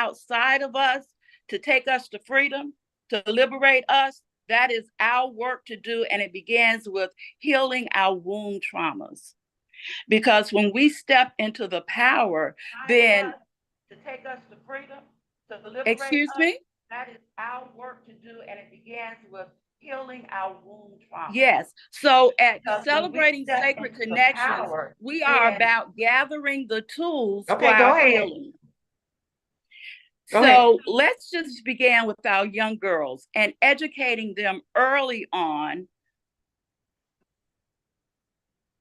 outside of us to take us to freedom, to liberate us, that is our work to do. And it begins with healing our wound traumas. Because when we step into the power, then to take us to freedom, to liberate excuse us, me? That is our work to do. And it begins with healing our wound trauma. Yes. So at Celebrating Sacred Connections, we are about gathering the tools for our healing. So let's just begin with our young girls and educating them early on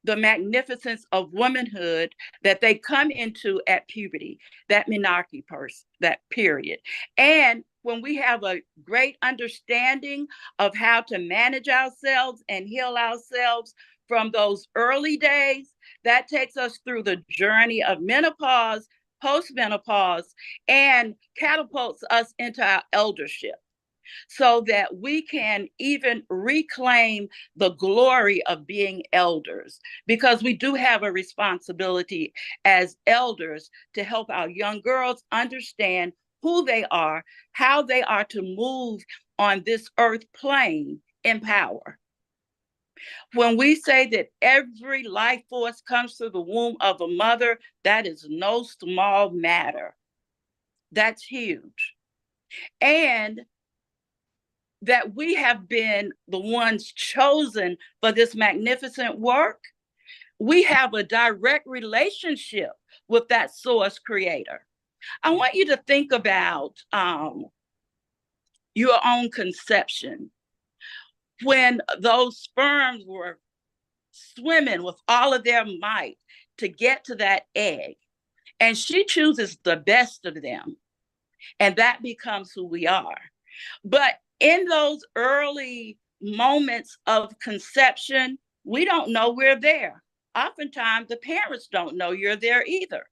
the magnificence of womanhood that they come into at puberty, that menarche that period. And when we have a great understanding of how to manage ourselves and heal ourselves from those early days, that takes us through the journey of menopause, postmenopause, and catapults us into our eldership, so that we can even reclaim the glory of being elders, because we do have a responsibility as elders to help our young girls understand who they are, how they are to move on this earth plane in power. When we say that every life force comes through the womb of a mother, that is no small matter. That's huge. And that we have been the ones chosen for this magnificent work, we have a direct relationship with that source creator. I want you to think about your own conception. When those sperms were swimming with all of their might to get to that egg, and she chooses the best of them, and that becomes who we are. But in those early moments of conception, we don't know we're there. Oftentimes, the parents don't know you're there either.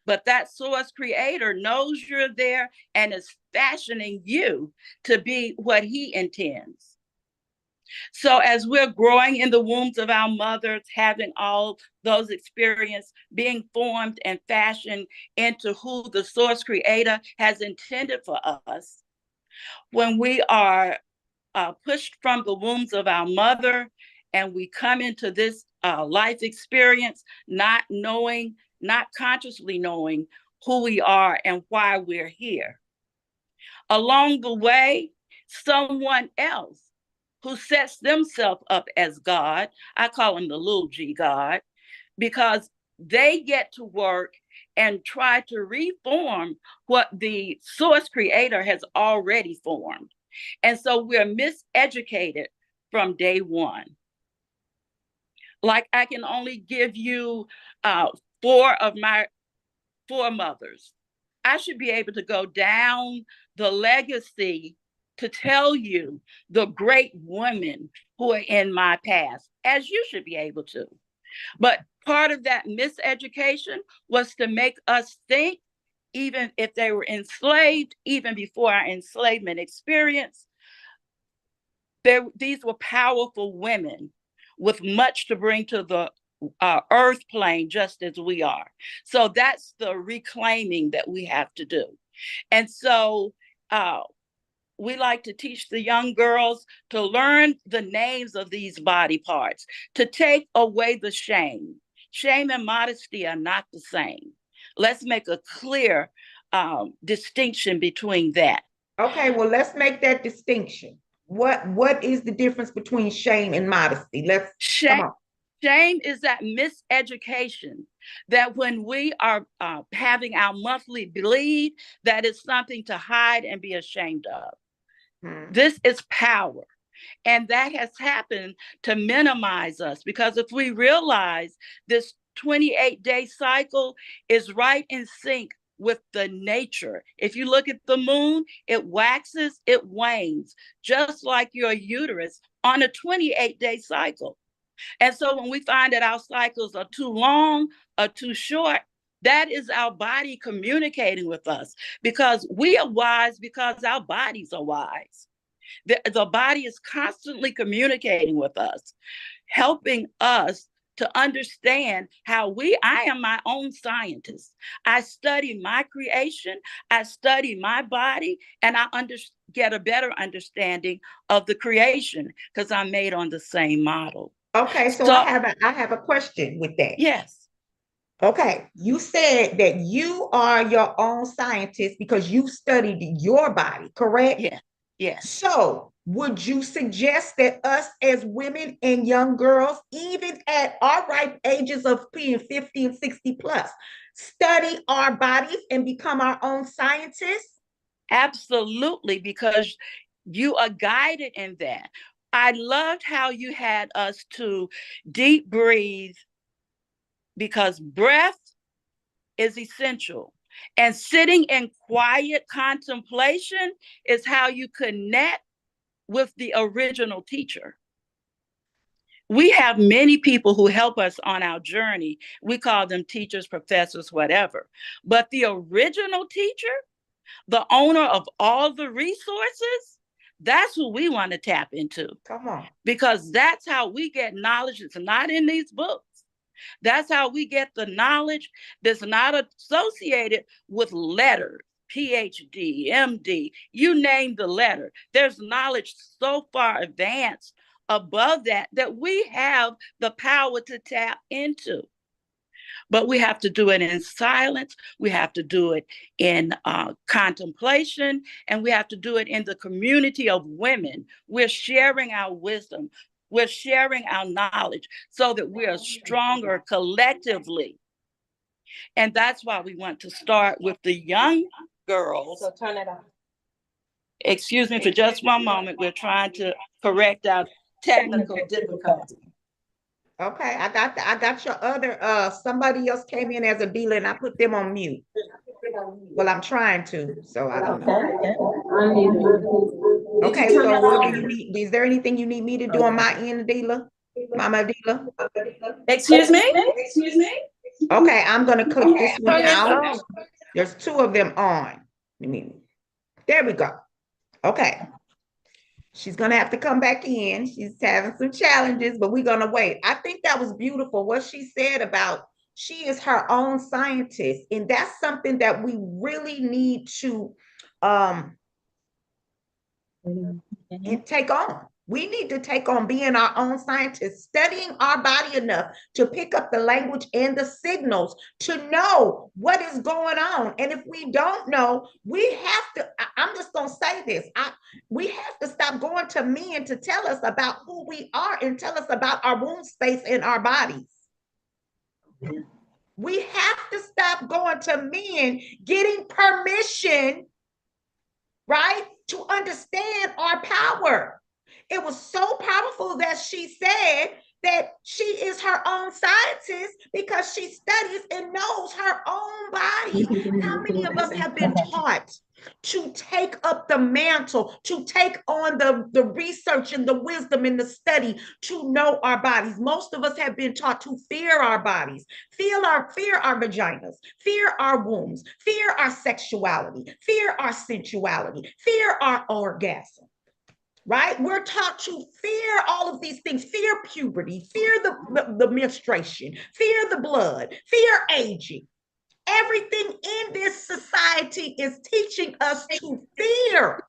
But that source creator knows you're there and is fashioning you to be what he intends. So as we're growing in the wombs of our mothers, having all those experiences, being formed and fashioned into who the source creator has intended for us, when we are pushed from the wombs of our mother and we come into this life experience, not knowing, not consciously knowing who we are and why we're here. Along the way, someone else who sets themselves up as God, I call him the little g God, because they get to work and try to reform what the source creator has already formed. And so we're miseducated from day one. Like, I can only give you 4 of my 4 mothers. I should be able to go down the legacy to tell you the great women who are in my past, as you should be able to. But part of that miseducation was to make us think, even if they were enslaved, even before our enslavement experience, these were powerful women with much to bring to the earth plane, just as we are. So that's the reclaiming that we have to do. And so we like to teach the young girls to learn the names of these body parts, to take away the shame. Shame and modesty are not the same. Let's make a clear distinction between that. Okay, well, let's make that distinction. What is the difference between shame and modesty? Come on. Shame is that miseducation, that when we are having our monthly bleed, that is something to hide and be ashamed of. This is power. And that has happened to minimize us, because if we realize this 28-day cycle is right in sync with the nature. If you look at the moon, it waxes, it wanes, just like your uterus on a 28-day cycle. And so when we find that our cycles are too long or too short, that is our body communicating with us, because we are wise because our bodies are wise. The body is constantly communicating with us, helping us to understand how I am my own scientist. I study my creation, I study my body, and I get a better understanding of the creation because I'm made on the same model. Okay, so I have a question with that. Yes. Okay, you said that you are your own scientist because you studied your body, correct? Yeah. Yes. So, would you suggest that us as women and young girls, even at our ripe ages of being 50 and 60 plus, study our bodies and become our own scientists? Absolutely, because you are guided in that. I loved how you had us to deep breathe because breath is essential. And sitting in quiet contemplation is how you connect with the original teacher. We have many people who help us on our journey. We call them teachers, professors, whatever. But the original teacher, the owner of all the resources, that's who we want to tap into. Come on. Because that's how we get knowledge. It's not in these books. That's how we get the knowledge that's not associated with letters, PhD, MD, you name the letter. There's knowledge so far advanced above that we have the power to tap into. But we have to do it in silence. We have to do it in contemplation, and we have to do it in the community of women. We're sharing our wisdom. We're sharing our knowledge so that we are stronger collectively. And that's why we want to start with the young girls. So turn it off. Excuse me for just one moment. We're trying to correct our technical difficulty. Okay, I got your other somebody else came in as Adilah and I put them on mute. Well, I'm trying to, so I don't know. Okay, so what do you need? Is there anything you need me to do on my end, Adilah? Mama Adilah? Excuse me? Okay, I'm gonna click this one out. There's two of them on. There we go. Okay. She's going to have to come back in. She's having some challenges, but we're going to wait. I think that was beautiful what she said about she is her own scientist. And that's something that we really need to take on. We need to take on being our own scientists, studying our body enough to pick up the language and the signals to know what is going on. And if we don't know, we have to, I'm just going to say this, we have to stop going to men to tell us about who we are and tell us about our womb space in our bodies. We have to stop going to men getting permission, right, to understand our power. It was so powerful that she said that she is her own scientist because she studies and knows her own body. How many of us have been taught to take up the mantle, to take on the research and the wisdom and the study to know our bodies? Most of us have been taught to fear our bodies, fear our vaginas, fear our wombs, fear our sexuality, fear our sensuality, fear our orgasm. Right? We're taught to fear all of these things, fear puberty, fear the menstruation, fear the blood, fear aging. Everything in this society is teaching us to fear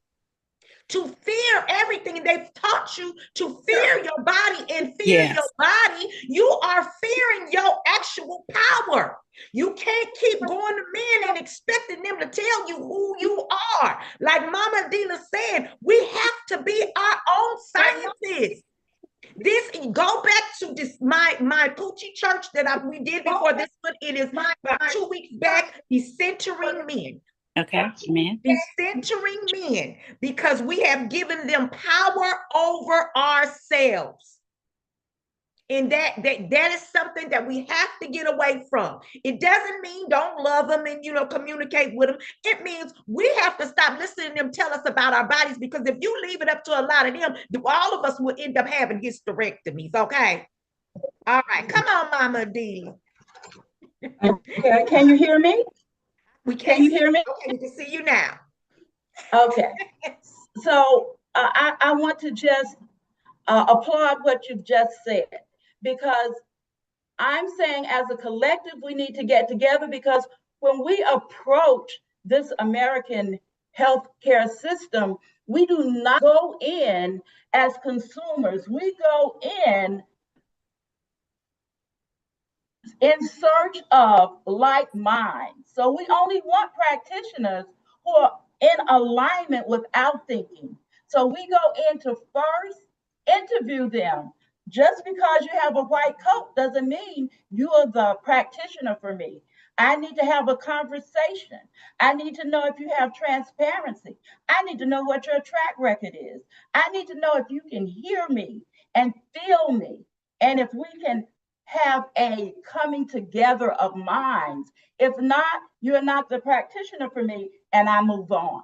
everything. They've taught you to fear your body, and fear your body, you are fearing your actual power. You can't keep going to men and expecting them to tell you who you are. Like Mama Adilah said, we have to be our own scientists. This, go back to this my Coochie Church that we did before this one. It is about 2 weeks back, decentering men. Okay, amen. Decentering men, because we have given them power over ourselves. And that is something that we have to get away from. It doesn't mean don't love them and, communicate with them. It means we have to stop listening to them tell us about our bodies, because if you leave it up to a lot of them, all of us will end up having hysterectomies, okay? All right, come on, Mama Adilah. Okay, can you hear me? Can you hear me? Okay, we can see you now. Okay. So I want to just applaud what you've just said, because I'm saying as a collective, we need to get together, because when we approach this American healthcare system, we do not go in as consumers. We go in search of like minds. So we only want practitioners who are in alignment with our thinking. So we go in to first interview them. Just because you have a white coat doesn't mean you are the practitioner for me. I need to have a conversation. I need to know if you have transparency. I need to know what your track record is. I need to know if you can hear me and feel me. And if we can have a coming together of minds. If not, you're not the practitioner for me, and I move on.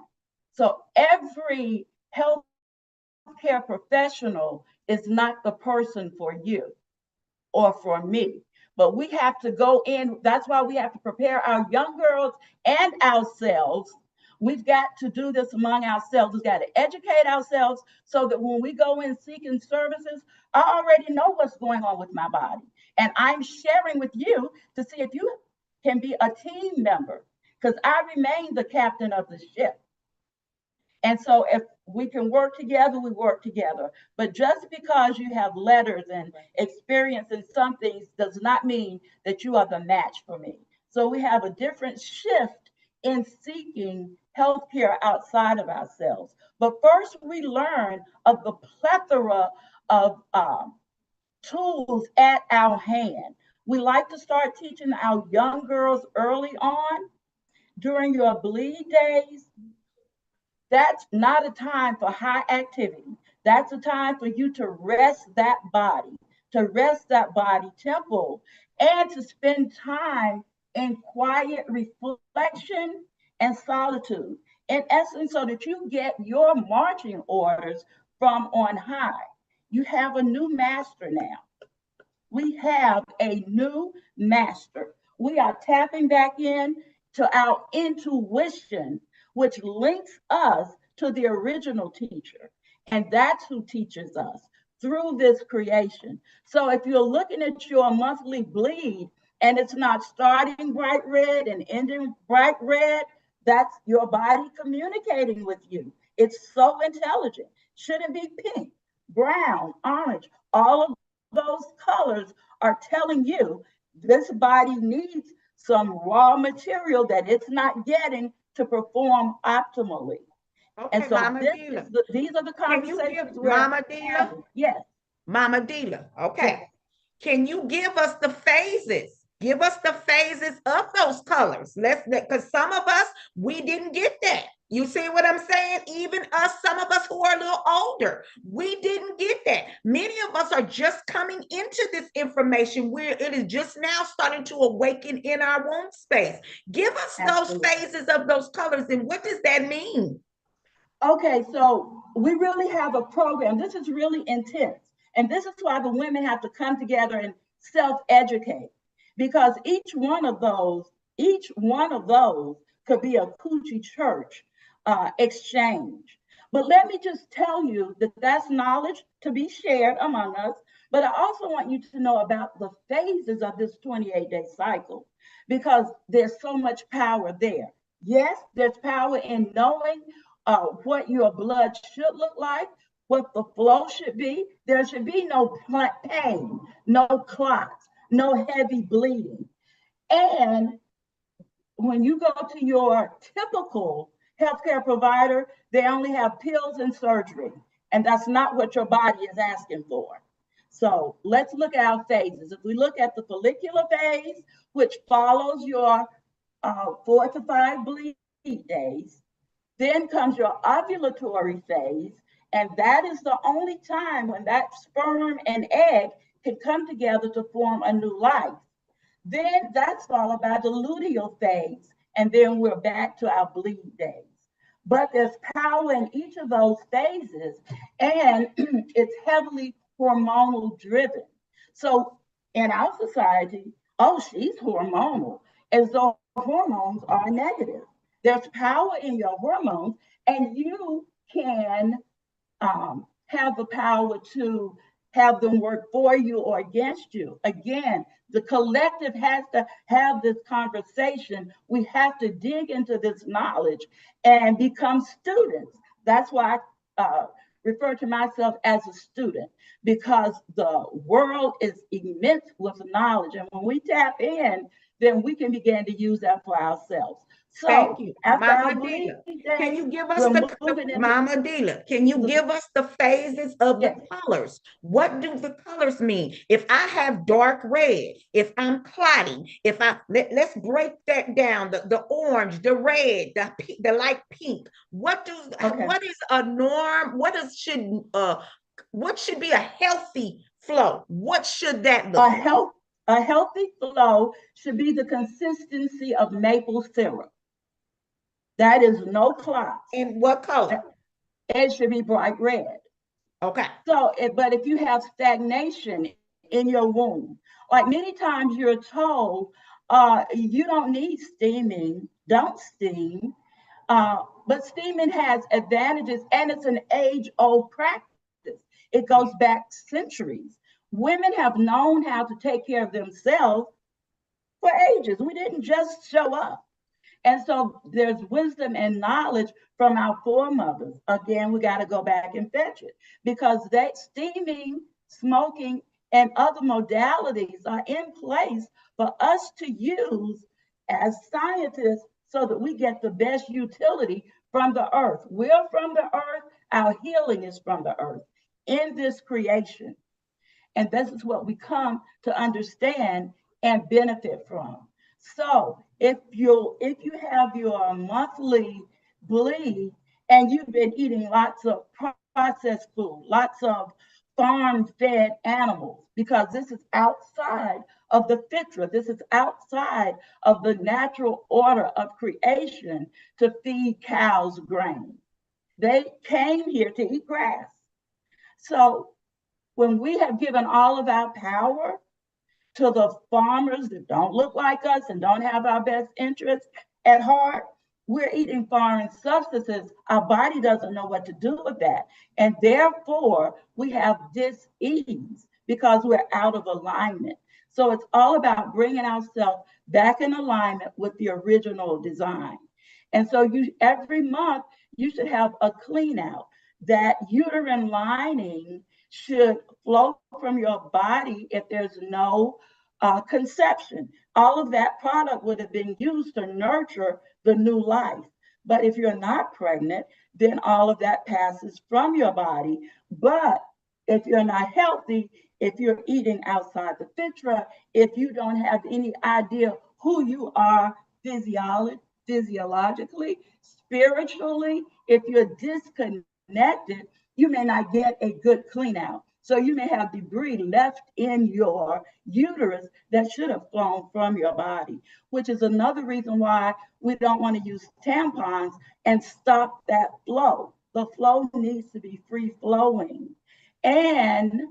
So every healthcare professional is not the person for you or for me. But we have to go in. That's why we have to prepare our young girls and ourselves. We've got to do this among ourselves. We've got to educate ourselves so that when we go in seeking services, I already know what's going on with my body. And I'm sharing with you to see if you can be a team member, because I remain the captain of the ship. And so if we can work together, we work together. But just because you have letters and experience in some things does not mean that you are the match for me. So we have a different shift in seeking healthcare outside of ourselves. But first, we learn of the plethora of tools at our hand. We like to start teaching our young girls early on. During your bleed days, that's not a time for high activity. That's a time for you to rest that body temple, and to spend time in quiet reflection and solitude. In essence, so that you get your marching orders from on high. You have a new master now. We have a new master. We are tapping back in to our intuition, which links us to the original teacher. And that's who teaches us through this creation. So if you're looking at your monthly bleed and it's not starting bright red and ending bright red, that's your body communicating with you. It's so intelligent. Shouldn't be pink, brown, orange, all of those colors are telling you this body needs some raw material that it's not getting to perform optimally. Okay, And so Mama Adilah. these are the conversations we're Mama Adilah? having. Yes. Mama Adilah. Okay. Yes. Can you give us the phases? Give us the phases of those colors. Because some of us, we didn't get that. You see what I'm saying? Even us, some of us who are a little older, we didn't get that. Many of us are just coming into this information where it is just now starting to awaken in our womb space. Give us those phases of those colors, and what does that mean? Okay, so we really have a program. This is really intense. And this is why the women have to come together and self-educate, because each one of those could be a Coochie Church exchange. But let me just tell you that that's knowledge to be shared among us. But I also want you to know about the phases of this 28-day cycle, because there's so much power there. Yes, there's power in knowing what your blood should look like, what the flow should be. There should be no pain, no clots, no heavy bleeding. And when you go to your typical healthcare provider, they only have pills and surgery. And that's not what your body is asking for. So let's look at our phases. If we look at the follicular phase, which follows your 4 to 5 bleed days, then comes your ovulatory phase, and that is the only time when that sperm and egg can come together to form a new life. Then that's followed by the luteal phase, and then we're back to our bleed days. But there's power in each of those phases, and it's heavily hormonal driven. So in our society, oh, she's hormonal, as though hormones are negative. There's power in your hormones, and you can have the power to have them work for you or against you. Again, the collective has to have this conversation. We have to dig into this knowledge and become students. That's why I refer to myself as a student, because the world is immense with knowledge. And when we tap in, then we can begin to use that for ourselves. So Thank you. after Mama I believe Adilah, that, can you give us we're the moving into Mama Adilah, can you give us the phases of the colors? What do the colors mean? If I have dark red, if I'm clotting, if let's break that down, the orange, the red, the light pink. What is a norm? What should be a healthy flow? What should that look like? A healthy flow should be the consistency of maple syrup. That is no clots. And what color? It should be bright red. Okay. So, but if you have stagnation in your womb, like many times you're told, you don't need steaming, don't steam. But steaming has advantages, and it's an age-old practice. It goes back centuries. Women have known how to take care of themselves for ages. We didn't just show up. And so there's wisdom and knowledge from our foremothers. Again, we got to go back and fetch it, because that steaming, smoking, and other modalities are in place for us to use as scientists so that we get the best utility from the earth. We're from the earth. Our healing is from the earth in this creation. And this is what we come to understand and benefit from. So if you have your monthly bleed and you've been eating lots of processed food, lots of farm-fed animals, because this is outside of the fitra, this is outside of the natural order of creation to feed cows grain. They came here to eat grass. So when we have given all of our power to the farmers that don't look like us and don't have our best interests at heart, we're eating foreign substances. Our body doesn't know what to do with that. And therefore, we have dis-ease because we're out of alignment. So it's all about bringing ourselves back in alignment with the original design. And so every month, you should have a clean out. That uterine lining should flow from your body if there's no conception. All of that product would have been used to nurture the new life. But if you're not pregnant, then all of that passes from your body. But if you're not healthy, if you're eating outside the fitra, if you don't have any idea who you are physiologically, spiritually, if you're disconnected, you may not get a good clean out. So you may have debris left in your uterus that should have flown from your body, which is another reason why we don't want to use tampons and stop that flow. The flow needs to be free flowing. And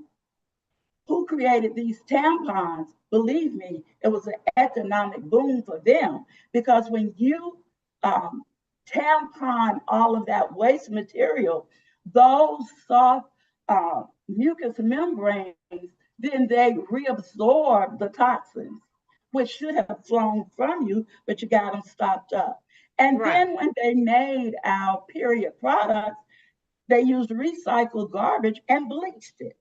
who created these tampons? Believe me, it was an economic boom for them, because when you tampon all of that waste material, those soft mucous membranes, then they reabsorb the toxins, which should have flown from you, but you got them stopped up. And then when they made our period products, they used recycled garbage and bleached it.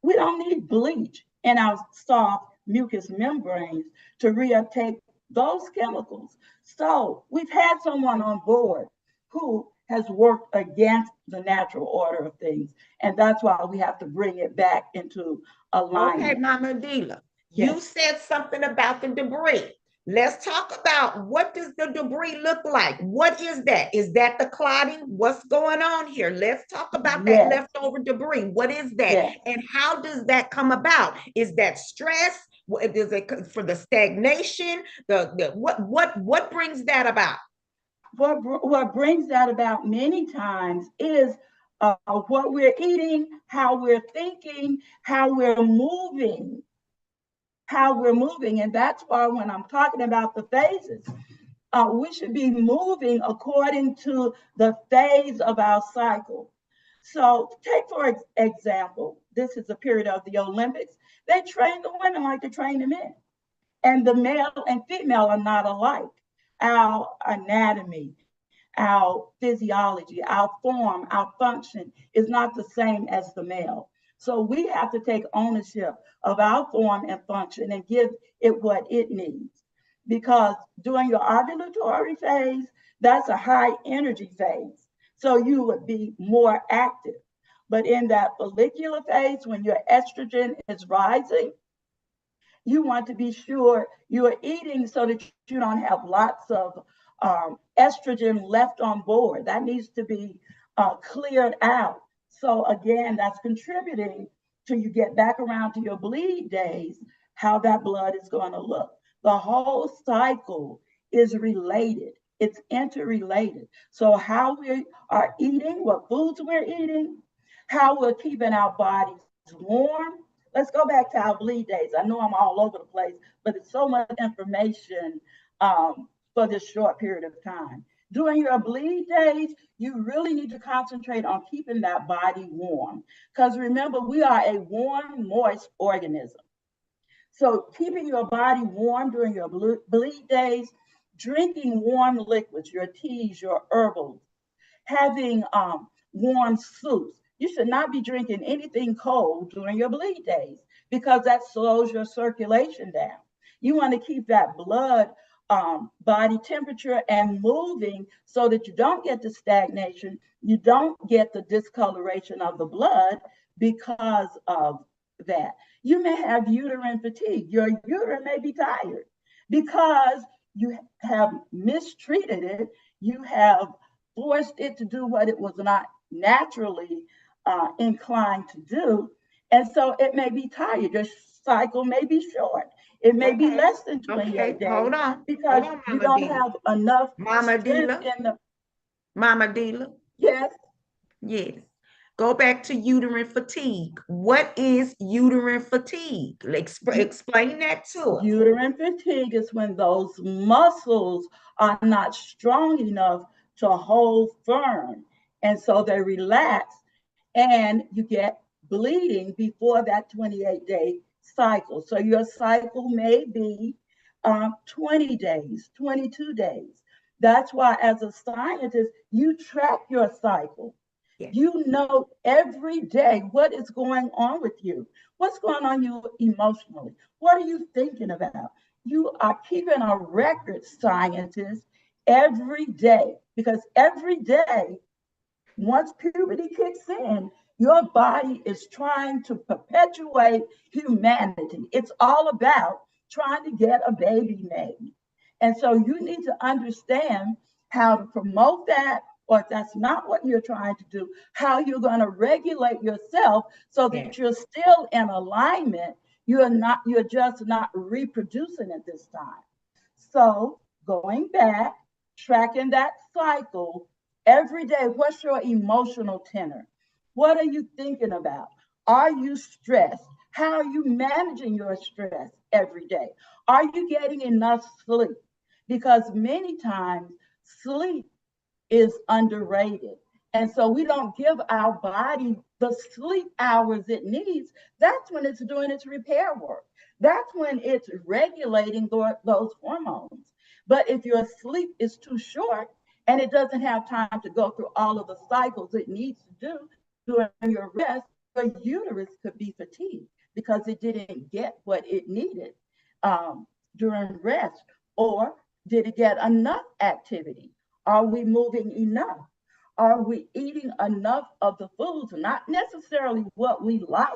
We don't need bleach in our soft mucous membranes to reuptake those chemicals. So we've had someone on board who has worked against the natural order of things. And that's why we have to bring it back into alignment. Okay, Mama Adilah, you said something about the debris. Let's talk about, what does the debris look like? What is that? Is that the clotting? What's going on here? Let's talk about that leftover debris. What is that? And how does that come about? Is that stress? Is it for the stagnation? What brings that about? What brings that about many times is what we're eating, how we're thinking, how we're moving. And that's why when I'm talking about the phases, we should be moving according to the phase of our cycle. So take for example, this is a period of the Olympics. They train the women like they train the men. And the male and female are not alike. Our anatomy, our physiology, our form, our function is not the same as the male. So we have to take ownership of our form and function and give it what it needs. Because during your ovulatory phase, that's a high energy phase. So you would be more active. But in that follicular phase, when your estrogen is rising, you want to be sure you are eating so that you don't have lots of estrogen left on board. That needs to be cleared out. So again, that's contributing to you get back around to your bleed days, how that blood is going to look. The whole cycle is related. It's interrelated. So how we are eating, what foods we're eating, how we're keeping our bodies warm. Let's go back to our bleed days. I know I'm all over the place, but it's so much information for this short period of time. During your bleed days, you really need to concentrate on keeping that body warm. Because remember, we are a warm, moist organism. So keeping your body warm during your bleed days, drinking warm liquids, your teas, your herbals, having warm soups. You should not be drinking anything cold during your bleed days because that slows your circulation down. You want to keep that blood body temperature and moving so that you don't get the stagnation, you don't get the discoloration of the blood because of that. You may have uterine fatigue. Your uterine may be tired because you have mistreated it. You have forced it to do what it was not naturally inclined to do. And so it may be tired. Your cycle may be short. It may be less than 28 days. Hold on. Because hold on, you don't Adilah. have enough Mama Adilah. in the. Mama Adilah. Yes. Yes. Go back to uterine fatigue. What is uterine fatigue? Explain that to us. Uterine fatigue is when those muscles are not strong enough to hold firm. And so they relax and you get bleeding before that 28-day cycle. So your cycle may be 20 days, 22 days. That's why, as a scientist, you track your cycle. Yes. You know every day what is going on with you. What's going on you emotionally? What are you thinking about? You are keeping a record, scientist, every day, because every day, once puberty kicks in, your body is trying to perpetuate humanity. It's all about trying to get a baby made. And so you need to understand how to promote that, or if that's not what you're trying to do, how you're going to regulate yourself so that you're still in alignment. You're just not reproducing at this time. So going back, tracking that cycle every day, what's your emotional tenor? What are you thinking about? Are you stressed? How are you managing your stress every day? Are you getting enough sleep? Because many times sleep is underrated. And so we don't give our body the sleep hours it needs. That's when it's doing its repair work. That's when it's regulating those hormones. But if your sleep is too short and it doesn't have time to go through all of the cycles it needs to do during your rest, your uterus could be fatigued because it didn't get what it needed during rest. Or did it get enough activity? Are we moving enough? Are we eating enough of the foods? Not necessarily what we like,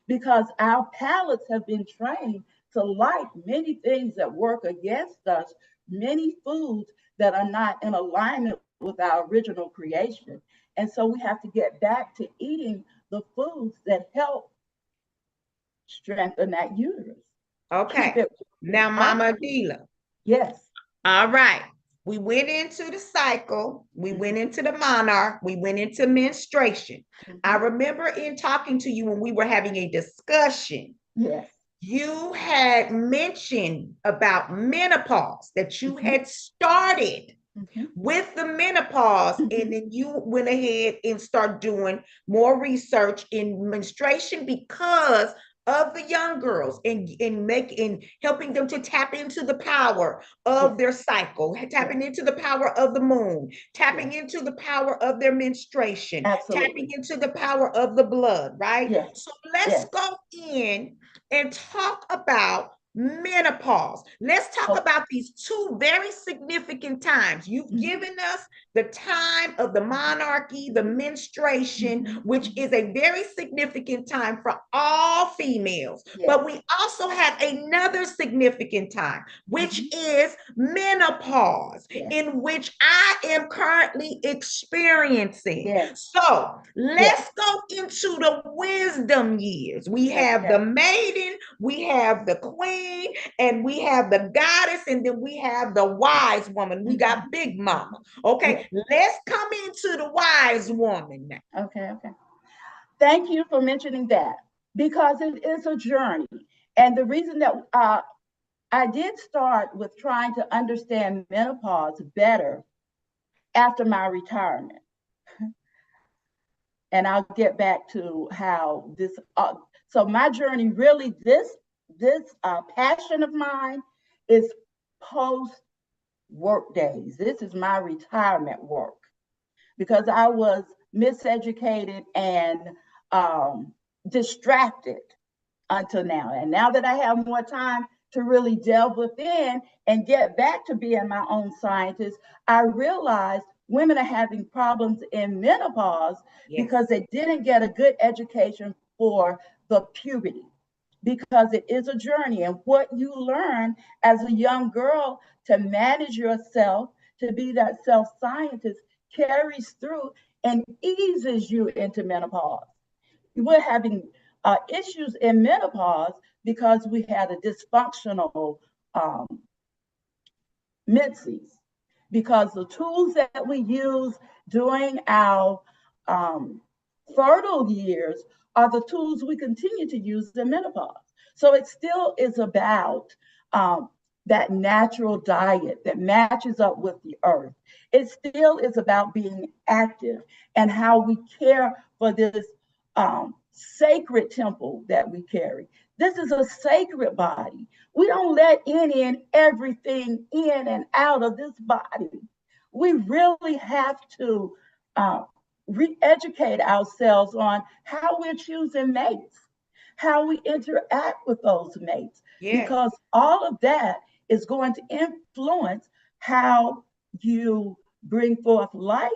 because our palates have been trained to like many things that work against us, many foods that are not in alignment with our original creation. And so we have to get back to eating the foods that help strengthen that uterus. Okay. Now, Mama Adilah. Yes. All right. We went into the cycle. We went into the Menarche. We went into menstruation. I remember in talking to you when we were having a discussion. Yes. You had mentioned about menopause, that you had started with the menopause, and then you went ahead and start doing more research in menstruation because of the young girls, and helping them to tap into the power of their cycle, tapping into the power of the moon, tapping into the power of their menstruation, tapping into the power of the blood, right? So let's go in and talk about menopause. Let's talk about these two very significant times. You've given us the time of the monarchy, the menstruation, which is a very significant time for all females. But we also have another significant time, which is menopause, in which I am currently experiencing. So let's go into the wisdom years. We have the maiden, we have the queen, and we have the goddess, and then we have the wise woman. We got Big Mama. Okay, let's come into the wise woman now. Okay. Thank you for mentioning that, because it is a journey. And the reason that I did start with trying to understand menopause better after my retirement. And I'll get back to how this, so my journey really, this passion of mine is post work days. This is my retirement work, because I was miseducated and distracted until now. And now that I have more time to really delve within and get back to being my own scientist, I realized women are having problems in menopause because they didn't get a good education for the puberty, because it is a journey. And what you learn as a young girl to manage yourself, to be that self-scientist, carries through and eases you into menopause. We're having issues in menopause because we had a dysfunctional menses, because the tools that we use during our fertile years are the tools we continue to use in menopause. So it still is about that natural diet that matches up with the earth. It still is about being active and how we care for this sacred temple that we carry. This is a sacred body. We don't let in everything in and out of this body. We really have to re-educate ourselves on how we're choosing mates, how we interact with those mates, because all of that is going to influence how you bring forth life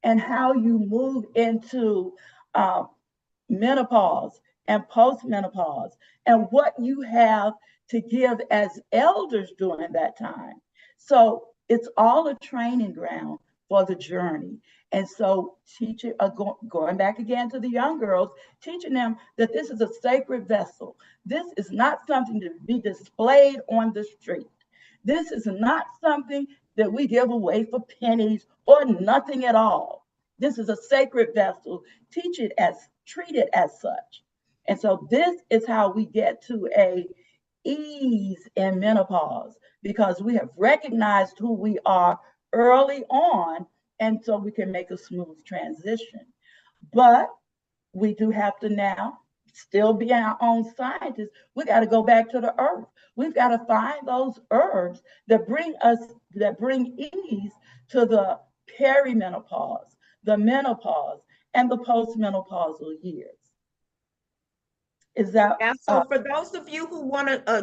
and how you move into menopause and postmenopause, and what you have to give as elders during that time. So it's all a training ground for the journey. And so going back again to the young girls, teaching them that this is a sacred vessel. This is not something to be displayed on the street. This is not something that we give away for pennies or nothing at all. This is a sacred vessel. Treat it as such. And so this is how we get to a ease in menopause, because we have recognized who we are early on, and so we can make a smooth transition. But we do have to now still be our own scientists. We got to go back to the earth. We've got to find those herbs that bring ease to the perimenopause, the menopause, and the postmenopausal years. Is that so for those of you who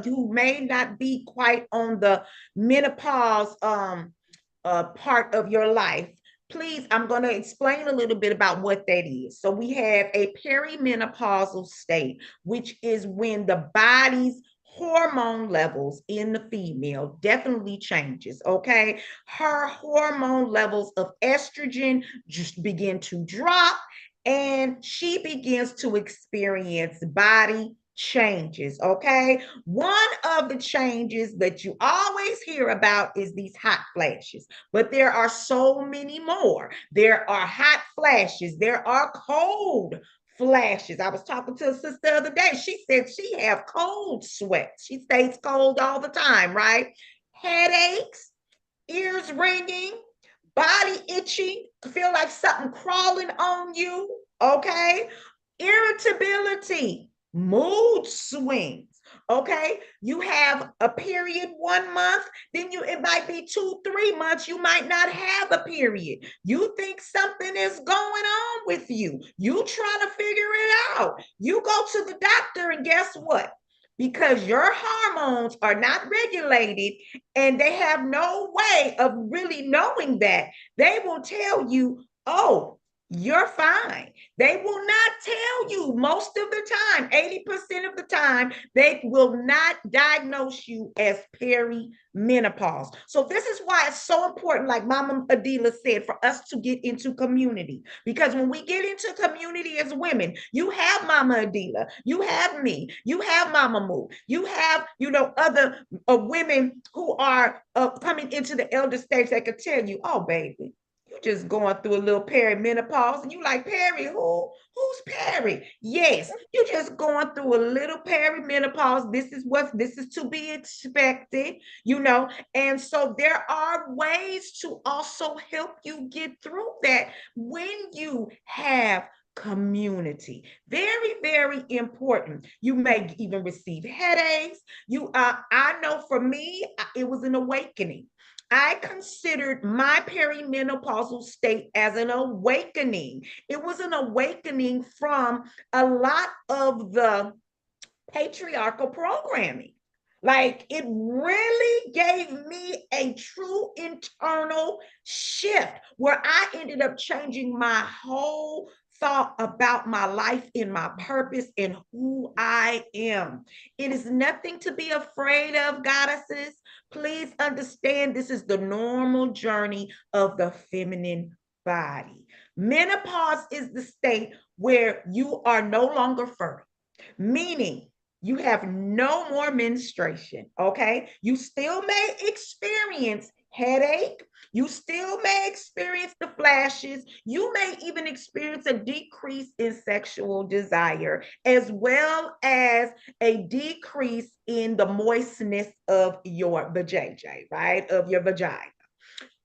who may not be quite on the menopause part of your life, please, I'm going to explain a little bit about what that is. So we have a perimenopausal state, which is when the body's hormone levels in the female definitely changes. Okay, her hormone levels of estrogen just begin to drop, and she begins to experience body changes. Okay, one of the changes that you always hear about is these hot flashes, but there are so many more. There are hot flashes, there are cold flashes. I was talking to a sister the other day. She said she have cold sweats. She stays cold all the time, right? Headaches, ears ringing, body itching, feel like something crawling on you, okay? Irritability, mood swings, okay? You have a period 1 month, then it might be 2-3 months, you might not have a period. You think something is going on with you. You trying to figure it out. You go to the doctor and guess what? Because your hormones are not regulated and they have no way of really knowing that, they will tell you, oh, you're fine. They will not tell you most of the time, 80% of the time, they will not diagnose you as perimenopause. So this is why it's so important, like Mama Adilah said, for us to get into community. Because when we get into community as women, you have Mama Adilah, you have me, you have Mama Moo, you have, other women who are coming into the elder stage that could tell you, oh, baby, just going through a little perimenopause, and you like, Perry, who's Perry? Yes, you just going through a little perimenopause. This is to be expected, and so there are ways to also help you get through that when you have community. Very, very important. You may even receive headaches. I know for me, it was an awakening. I considered my perimenopausal state as an awakening. It was an awakening from a lot of the patriarchal programming. Like, it really gave me a true internal shift where I ended up changing my whole thought about my life and my purpose and who I am. It is nothing to be afraid of, goddesses. Please understand, this is the normal journey of the feminine body. Menopause is the state where you are no longer fertile, meaning you have no more menstruation, okay? You still may experience headache. You still may experience the flashes. You may even experience a decrease in sexual desire, as well as a decrease in the moistness of your vajayjay, right? Of your vagina.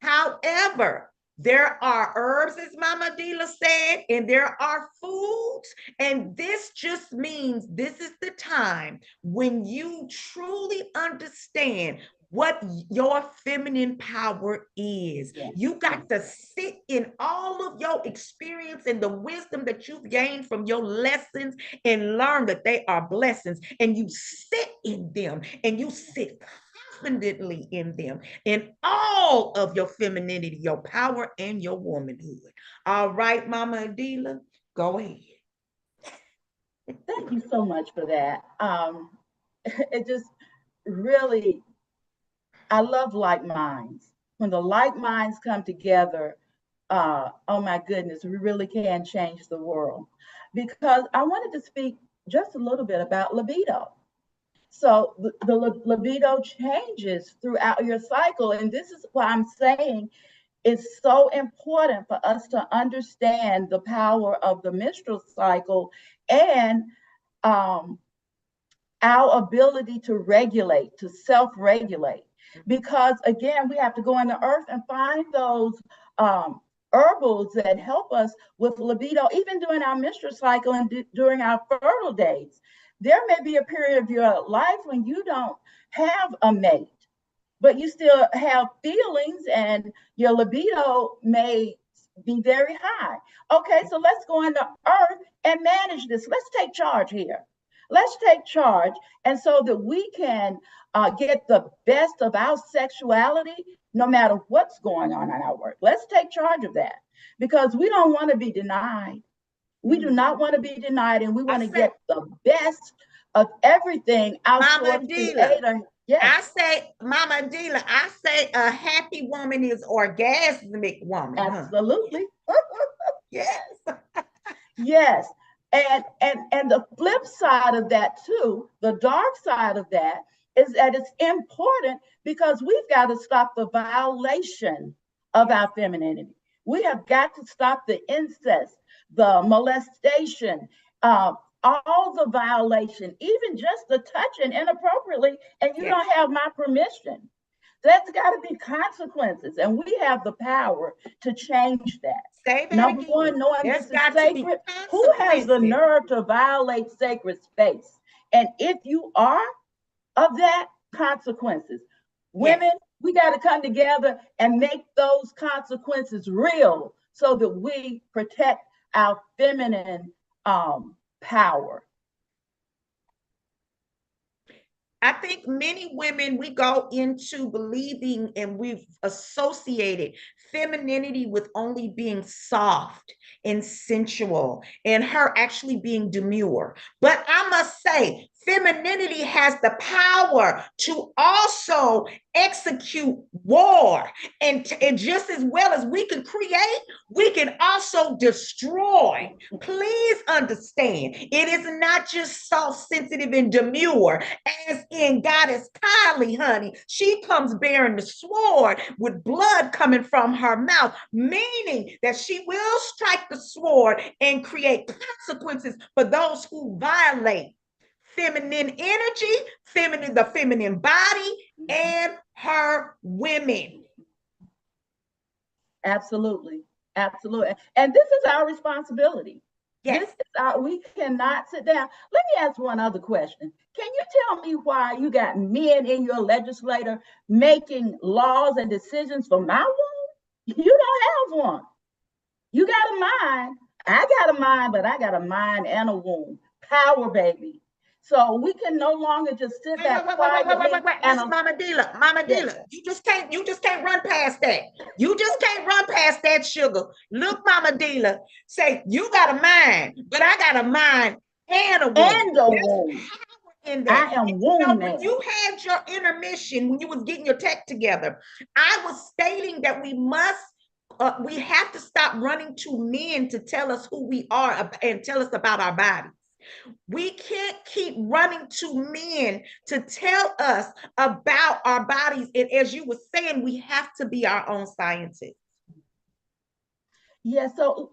However, there are herbs, as Mama Adilah said, and there are foods. And this just means this is the time when you truly understand what your feminine power is. Yes. You got to sit in all of your experience and the wisdom that you've gained from your lessons and learn that they are blessings. And you sit in them and you sit confidently in them, in all of your femininity, your power, and your womanhood. All right, Mama Adilah, go ahead. Thank you so much for that. It just really, I love like minds. When the like minds come together, oh my goodness, we really can change the world. Because I wanted to speak just a little bit about libido. So the libido changes throughout your cycle. And this is why I'm saying it's so important for us to understand the power of the menstrual cycle and our ability to regulate, to self-regulate. Because again, we have to go in the earth and find those herbals that help us with libido, even during our menstrual cycle and during our fertile days. There may be a period of your life when you don't have a mate, but you still have feelings and your libido may be very high. Okay, so let's go into earth and manage this. Let's take charge here. Let's take charge, and so that we can get the best of our sexuality, no matter what's going on in our work. Let's take charge of that, because we don't want to be denied. We do not want to be denied, and we want to get the best of everything. Mama Adilah, yes. I say, Mama Adilah, I say a happy woman is orgasmic woman. Absolutely. Huh? Yes. Yes. And the flip side of that too, the dark side of that, is that it's important because we've got to stop the violation of our femininity. We have got to stop the incest, the molestation, all the violation, even just the touching inappropriately, and you don't have my permission. There's got to be consequences, and we have the power to change that. Say that Number again. one, knowing There's this is got to be sacred. Who has the consequences. nerve to violate sacred space? And if you are of that, consequences. Women, Yes. we got to come together and make those consequences real so that we protect our feminine power. I think many women, we go into believing and we've associated femininity with only being soft and sensual and her actually being demure. But I must say, femininity has the power to also execute war. And just as well as we can create, we can also destroy. Please understand, it is not just soft, sensitive, and demure, as in Goddess Kylie, honey. She comes bearing the sword with blood coming from her mouth, meaning that she will strike the sword and create consequences for those who violate feminine energy, the feminine body, and her women. Absolutely. Absolutely. And this is our responsibility. Yes. This is we cannot sit down. Let me ask one other question. Can you tell me why you got men in your legislature making laws and decisions for my womb? You don't have one. You got a mind. I got a mind, but I got a mind and a womb. Power, baby. So we can no longer just sit back quietly. Miss Mama Adilah, Mama Adilah, yes. you just can't run past that. You just can't run past that, sugar. Look, Mama Adilah, say you got a mind, but I got a mind and a womb. And a womb. In that. I am womb. When you had your intermission, when you was getting your tech together, I was stating that we have to stop running to men to tell us who we are and tell us about our bodies. We can't keep running to men to tell us about our bodies. And as you were saying, we have to be our own scientists. Yeah, so,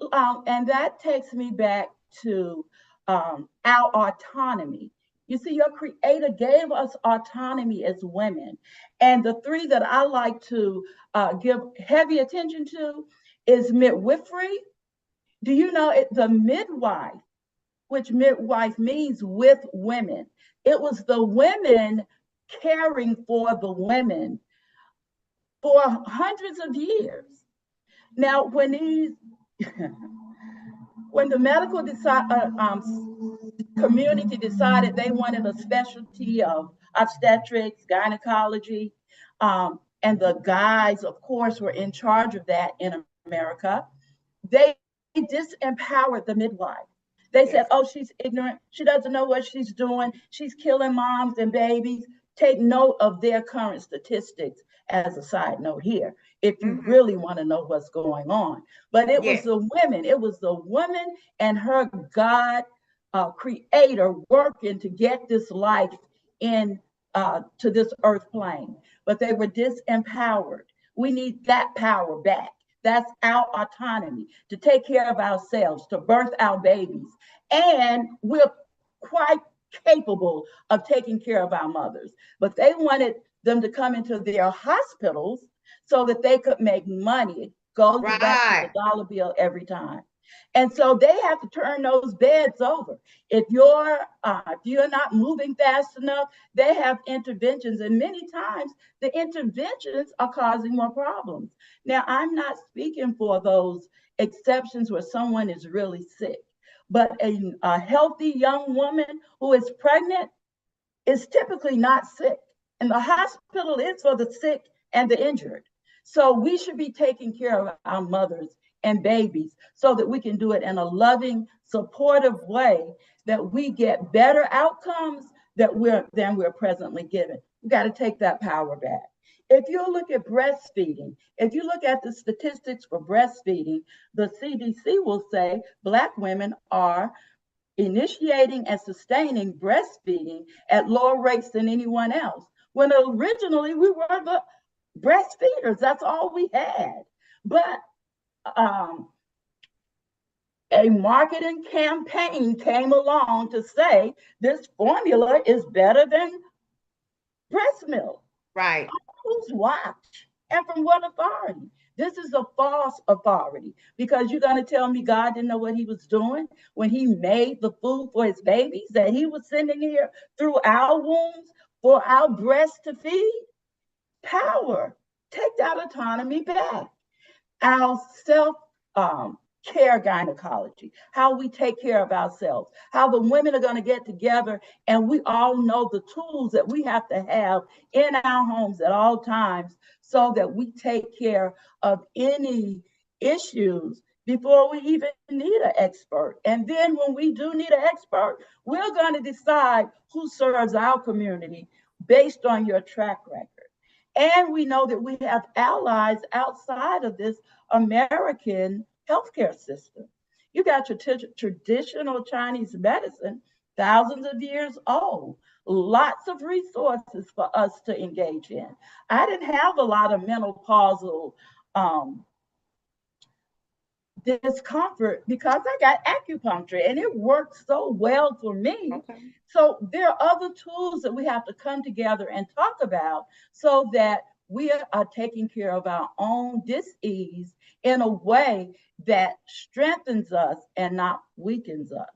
and that takes me back to our autonomy. You see, your creator gave us autonomy as women. And the three that I like to give heavy attention to is midwifery. Do you know the midwife, which midwife means with women? It was the women caring for the women for hundreds of years. Now, when the medical community decided they wanted a specialty of obstetrics, gynecology, and the guys, of course, were in charge of that in America, they disempowered the midwife. They said, oh, she's ignorant. She doesn't know what she's doing. She's killing moms and babies. Take note of their current statistics as a side note here, if you really want to know what's going on. But it was the women. It was the woman and her God creator working to get this life in to this earth plane. But they were disempowered. We need that power back. That's our autonomy, to take care of ourselves, to birth our babies. And we're quite capable of taking care of our mothers. But they wanted them to come into their hospitals so that they could make money, go back to the dollar bill every time. And so they have to turn those beds over. If you're not moving fast enough, they have interventions, and many times the interventions are causing more problems. Now, I'm not speaking for those exceptions where someone is really sick, but a healthy young woman who is pregnant is typically not sick, and the hospital is for the sick and the injured. So we should be taking care of our mothers and babies so that we can do it in a loving, supportive way, that we get better outcomes than we're presently given. We got to take that power back. If you look at breastfeeding, if you look at the statistics for breastfeeding, the CDC will say Black women are initiating and sustaining breastfeeding at lower rates than anyone else, when originally we were the breastfeeders. That's all we had. But a marketing campaign came along to say this formula is better than breast milk. Right. whose watch and from what authority? This is a false authority, because you're going to tell me God didn't know what he was doing when he made the food for his babies that he was sending here through our wombs for our breasts to feed? Power. Take that autonomy back. Our self care gynecology, how we take care of ourselves, how the women are going to get together, and we all know the tools that we have to have in our homes at all times so that we take care of any issues before we even need an expert. And then when we do need an expert, we're going to decide who serves our community based on your track record. And we know that we have allies outside of this American healthcare system. You got your traditional Chinese medicine, thousands of years old, lots of resources for us to engage in. I didn't have a lot of menopausal discomfort because I got acupuncture and it worked so well for me. Okay. So there are other tools that we have to come together and talk about so that we are taking care of our own dis-ease in a way that strengthens us and not weakens us.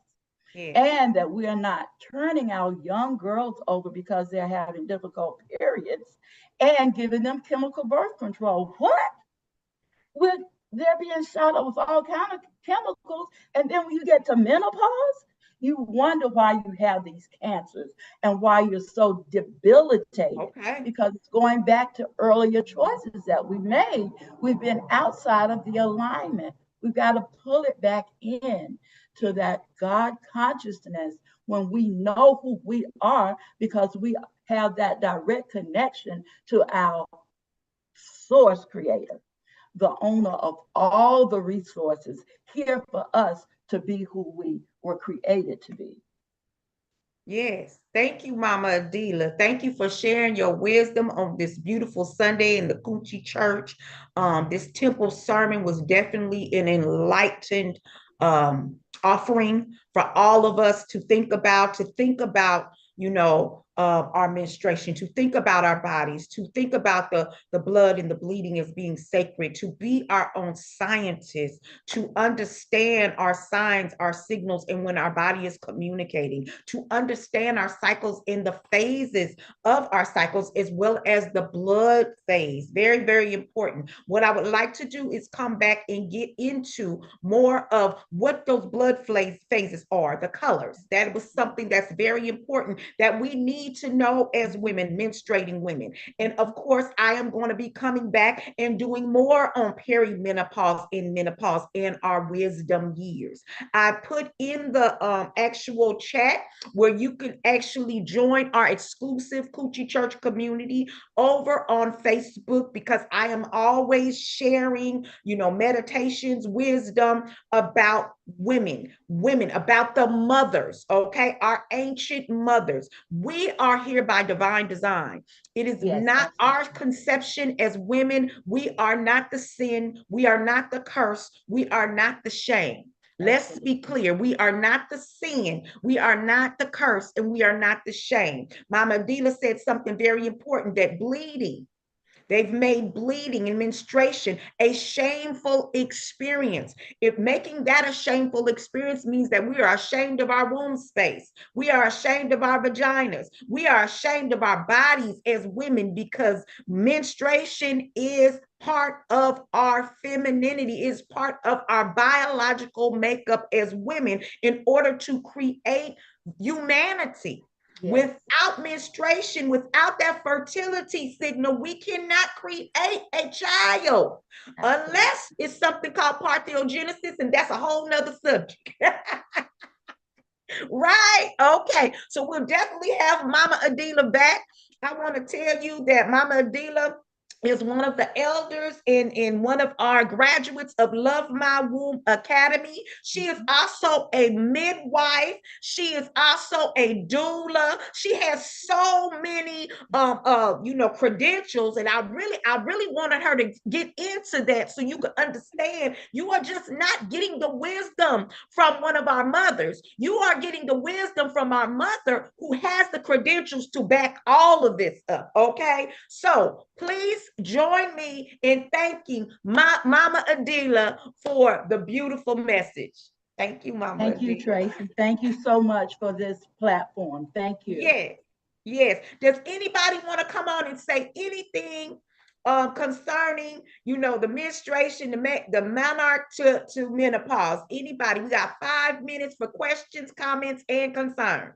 Yeah. And that we are not turning our young girls over because they're having difficult periods and giving them chemical birth control. What? They're being shot up with all kinds of chemicals. And then when you get to menopause, you wonder why you have these cancers and why you're so debilitated. Okay. Because it's going back to earlier choices that we made. We've been outside of the alignment. We've got to pull it back in to that God consciousness when we know who we are, because we have that direct connection to our source creator, the owner of all the resources here for us to be who we were created to be. Yes. Thank you, Mama Adilah. Thank you for sharing your wisdom on this beautiful Sunday in the Coochie Church. This temple sermon was definitely an enlightened offering for all of us to think about, our menstruation, to think about our bodies, to think about the blood and the bleeding as being sacred, to be our own scientists, to understand our signs, our signals, and when our body is communicating, to understand our cycles in the phases of our cycles, as well as the blood phase. Very, very important. What I would like to do is come back and get into more of what those blood phases are, the colors. That was something that's very important that we need to know as women, menstruating women. And of course, I am going to be coming back and doing more on perimenopause and menopause in our wisdom years. I put in the actual chat where you can actually join our exclusive Coochie Church community over on Facebook, because I am always sharing, meditations, wisdom about women, about the mothers, okay? Our ancient mothers. We are here by divine design. It is not our conception as women. We are not the sin. We are not the curse. We are not the shame. Let's be clear. We are not the sin. We are not the curse, and we are not the shame. Mama Adilah said something very important, that bleeding, they've made bleeding and menstruation a shameful experience. If making that a shameful experience means that we are ashamed of our womb space, we are ashamed of our vaginas, we are ashamed of our bodies as women, because menstruation is part of our femininity, is part of our biological makeup as women in order to create humanity. Yes. Without menstruation, without that fertility signal, we cannot create a child. Absolutely. Unless it's something called parthenogenesis, and that's a whole nother subject. Right? Okay. So we'll definitely have Mama Adilah back. I want to tell you that Mama Adilah is one of the elders in one of our graduates of Love My Womb Academy. She is also a midwife. She is also a doula. She has so many credentials, and I really wanted her to get into that so you can understand you are just not getting the wisdom from one of our mothers. You are getting the wisdom from our mother who has the credentials to back all of this up. Okay, so please join me in thanking Mama Adilah for the beautiful message. Thank you, Mama. Thank you, Tracy. Thank you so much for this platform. Thank you. Yes, yes. Does anybody want to come on and say anything concerning, the menstruation, the menarche to menopause? Anybody? We got 5 minutes for questions, comments, and concerns.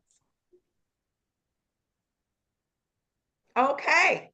Okay.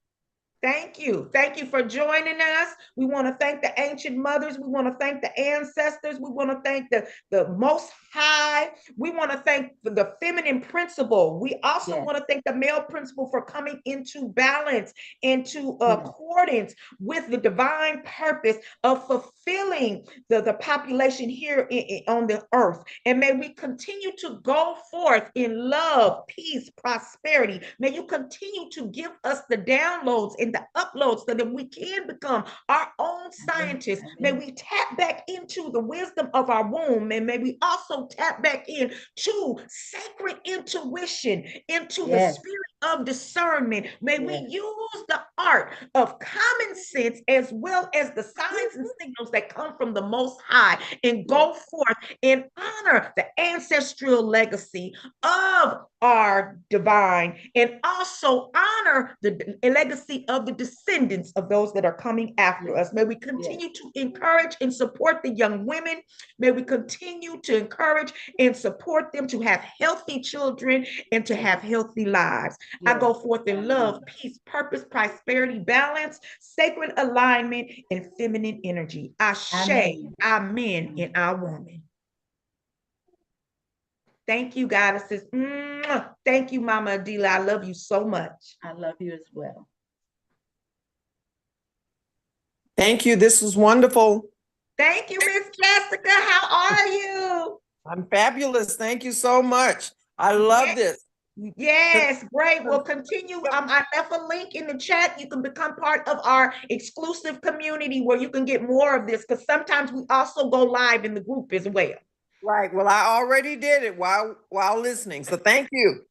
Thank you. Thank you for joining us. We want to thank the ancient mothers. We want to thank the ancestors. We want to thank the Most High. We want to thank the feminine principle. We also want to thank the male principle for coming into balance, into accordance with the divine purpose of fulfilling the population here on the earth. And may we continue to go forth in love, peace, prosperity. May you continue to give us the downloads and the uploads so that we can become our own scientists. May we tap back into the wisdom of our womb, and may we also tap back into sacred intuition, into the spirit of discernment. May we use the art of common sense as well as the signs and signals that come from the Most High, and go forth and honor the ancestral legacy of our divine, and also honor the legacy of the descendants of those that are coming after us. May we continue to encourage and support the young women. May we continue to encourage and support them to have healthy children and to have healthy lives. I go forth in love, peace, purpose, prosperity, balance, sacred alignment, and feminine energy. Ashe, amen, and our woman. Thank you, goddesses. Thank you, Mama Adilah. I love you so much. I love you as well. Thank you. This was wonderful. Thank you, Miss Jessica. How are you? I'm fabulous. Thank you so much. I love this. Yes, great. We'll continue. I left a link in the chat. You can become part of our exclusive community where you can get more of this, because sometimes we also go live in the group as well. Right. Well, I already did it while listening. So thank you.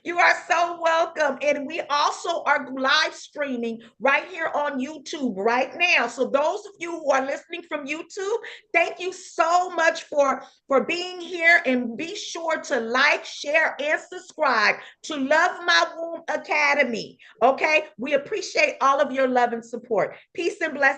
You are so welcome. And we also are live streaming right here on YouTube right now. So those of you who are listening from YouTube, thank you so much for being here. And be sure to like, share, and subscribe to Love My Womb Academy. Okay? We appreciate all of your love and support. Peace and blessings.